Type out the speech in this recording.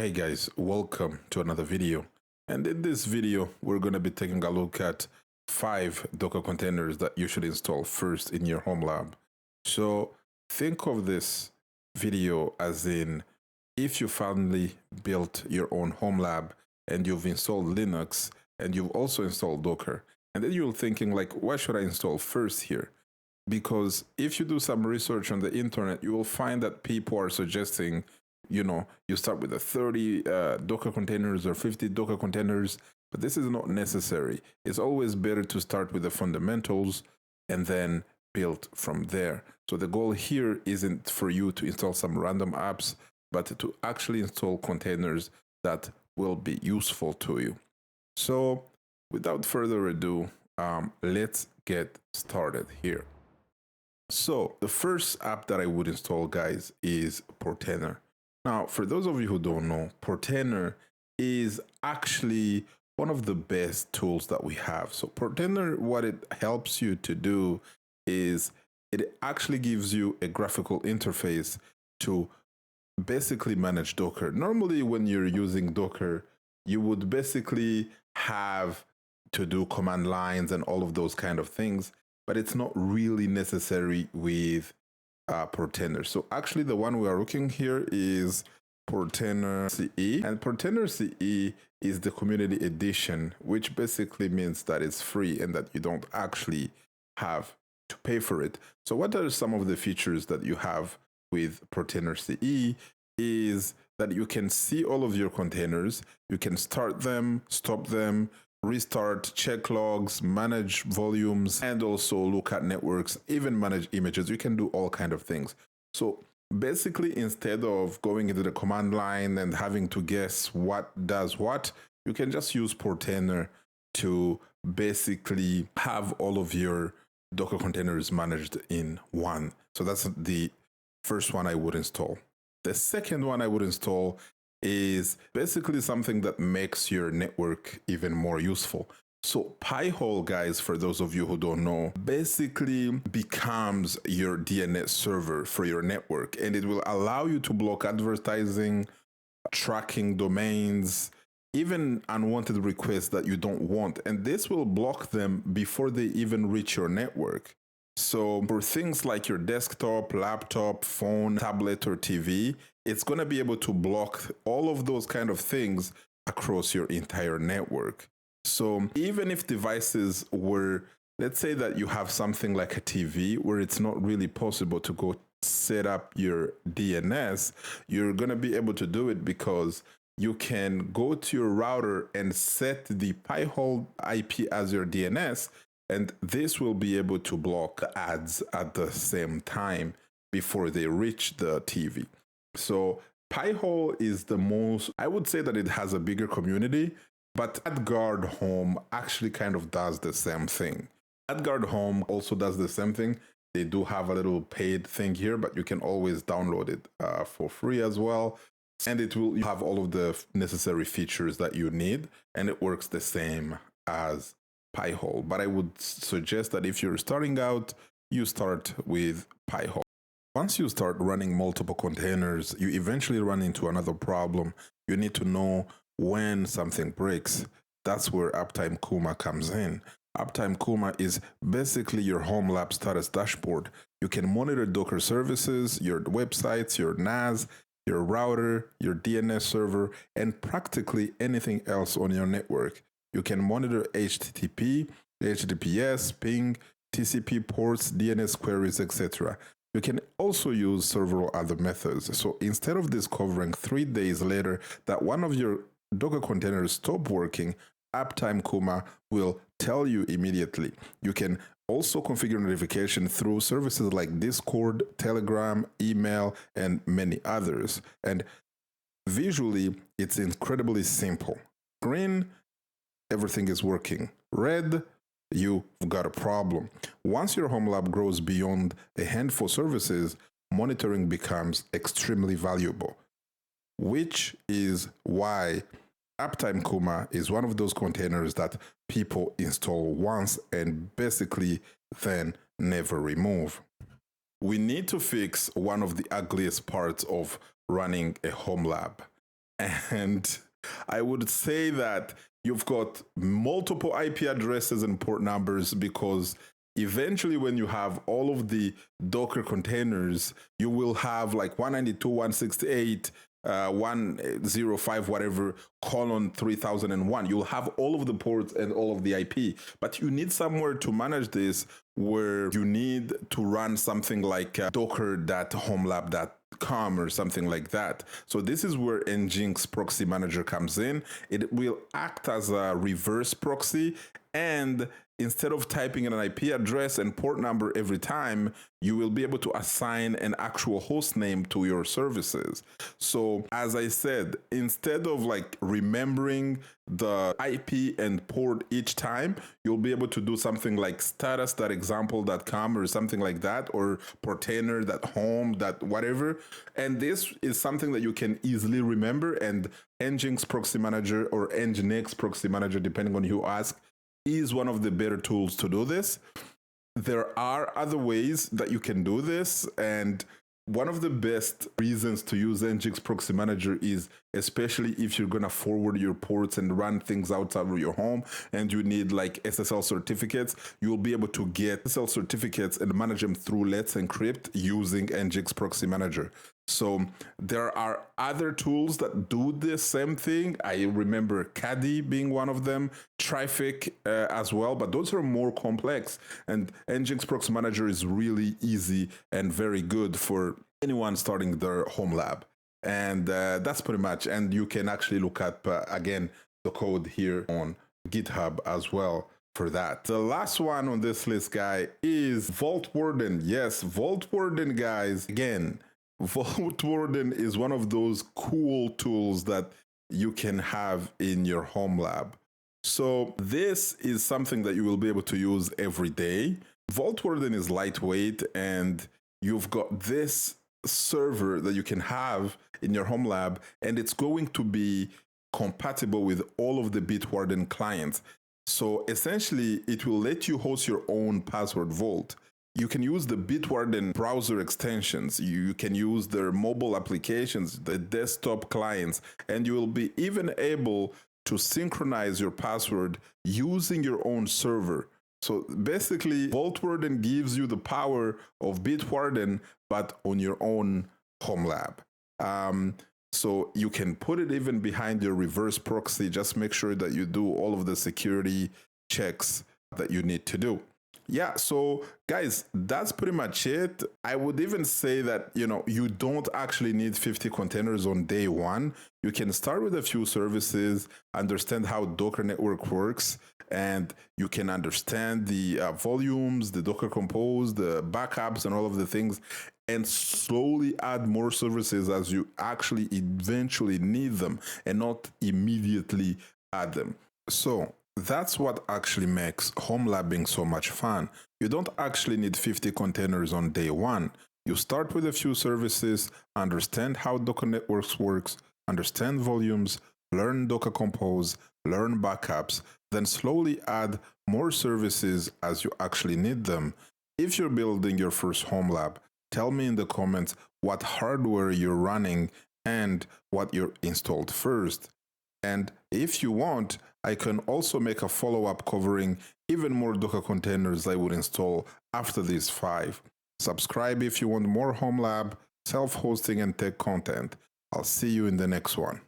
Hey guys, welcome to another video. And in this video, we're going to be taking a look at 5 Docker containers that you should install first in your Homelab. So think of this video as in if you finally built your own Homelab and you've installed Linux and you've also installed Docker. And then you're thinking like, what should I install first here? Because if you do some research on the internet, you will find that people are suggesting you start with the 30 Docker containers or 50 Docker containers, but this is not necessary. It's always better to start with the fundamentals and then build from there. So the goal here isn't for you to install some random apps, but to actually install containers that will be useful to you. So without further ado, let's get started here. So the first app that I would install, guys, is Portainer. Now, for those of you who don't know, Portainer is actually one of the best tools that we have. So Portainer, what it helps you to do is it actually gives you a graphical interface to basically manage Docker. Normally, when you're using Docker, you would basically have to do command lines and all of those kind of things, but it's not really necessary with Portainer. So actually the one we are looking here is Portainer CE, and Portainer CE is the community edition, which basically means that it's free and that you don't actually have to pay for it. So what are some of the features that you have with Portainer CE is that you can see all of your containers, you can start them, stop them, restart, check logs, manage volumes, and also look at networks, even manage images. You can do all kinds of things. So basically, instead of going into the command line and having to guess what does what, you can just use Portainer to basically have all of your Docker containers managed in one. So that's the first one I would install. The second one I would install is basically something that makes your network even more useful. So Pi-hole, guys, for those of you who don't know, basically becomes your DNS server for your network, and it will allow you to block advertising, tracking domains, even unwanted requests that you don't want. And this will block them before they even reach your network. So for things like your desktop, laptop, phone, tablet, or TV, it's going to be able to block all of those kind of things across your entire network. So even if devices were, let's say that you have something like a TV where it's not really possible to go set up your DNS, you're going to be able to do it because you can go to your router and set the Pi-hole IP as your DNS. And this will be able to block ads at the same time before they reach the TV. So Pi-hole is the most, I would say that it has a bigger community, but AdGuard Home actually kind of does the same thing. AdGuard Home also does the same thing. They do have a little paid thing here, but you can always download it for free as well. And it will have all of the necessary features that you need, and it works the same as Pi-hole. But I would suggest that if you're starting out, you start with Pi-hole. Once you start running multiple containers, you eventually run into another problem. You need to know when something breaks. That's where Uptime Kuma comes in. Uptime Kuma is basically your Homelab status dashboard. You can monitor Docker services, your websites, your NAS, your router, your DNS server, and practically anything else on your network. You can monitor HTTP, HTTPS, ping, TCP ports, DNS queries, etc. You can also use several other methods. So instead of discovering 3 days later that one of your Docker containers stopped working, Uptime Kuma will tell you immediately. You can also configure notification through services like Discord, Telegram, email, and many others. And visually, it's incredibly simple. Green, everything is working. Red, you've got a problem. Once your Homelab grows beyond a handful of services, monitoring becomes extremely valuable, which is why Uptime Kuma is one of those containers that people install once and basically then never remove. We need to fix one of the ugliest parts of running a Homelab, And I would say that you've got multiple IP addresses and port numbers, because eventually when you have all of the Docker containers, you will have like 192.168, 105, whatever, colon 3001. You'll have all of the ports and all of the IP, but you need somewhere to manage this, where you need to run something like docker.homelab.com or something like that. So this is where Nginx Proxy Manager comes in. It will act as a reverse proxy, and instead of typing in an IP address and port number every time, you will be able to assign an actual host name to your services. So as I said, instead of like remembering the IP and port each time, you'll be able to do something like status.example.com or something like that, or Portainer.home, whatever. And this is something that you can easily remember. And Nginx Proxy Manager, or Nginx Proxy Manager, depending on who you ask, is one of the better tools to do this. There are other ways that you can do this, and one of the best reasons to use Nginx Proxy Manager is, especially if you're going to forward your ports and run things outside of your home and you need like SSL certificates, you'll be able to get SSL certificates and manage them through Let's Encrypt using Nginx Proxy Manager. So there are other tools that do the same thing. I remember Caddy being one of them, Traffic as well, but those are more complex. And Nginx Proxy Manager is really easy and very good for anyone starting their home lab. And that's pretty much. And you can actually look at, again, the code here on GitHub as well for that. The last one on this list, guy, is Vaultwarden. Yes, Vaultwarden, guys. Again, Vaultwarden is one of those cool tools that you can have in your home lab. So this is something that you will be able to use every day. Vaultwarden is lightweight, and you've got this server that you can have in your home lab, and it's going to be compatible with all of the Bitwarden clients. So essentially, it will let you host your own password vault. You can use the Bitwarden browser extensions. You can use their mobile applications, the desktop clients, and you will be even able to synchronize your password using your own server. So basically, Vaultwarden gives you the power of Bitwarden, but on your own home lab. So you can put it even behind your reverse proxy. Just make sure that you do all of the security checks that you need to do. Yeah, so guys, that's pretty much it. I would even say that, you don't actually need 50 containers on day one. You can start with a few services, understand how Docker Network works, and you can understand the volumes, the Docker Compose, the backups, and all of the things, and slowly add more services as you actually eventually need them, and not immediately add them. So that's what actually makes home labbing so much fun. You don't actually need 50 containers on day one. You start with a few services, understand how Docker Networks works, understand volumes, learn Docker Compose, learn backups, then slowly add more services as you actually need them. If you're building your first home lab, tell me in the comments what hardware you're running and what you installed first. And if you want, I can also make a follow-up covering even more Docker containers I would install after these 5. Subscribe if you want more home lab, self-hosting, and tech content. I'll see you in the next one.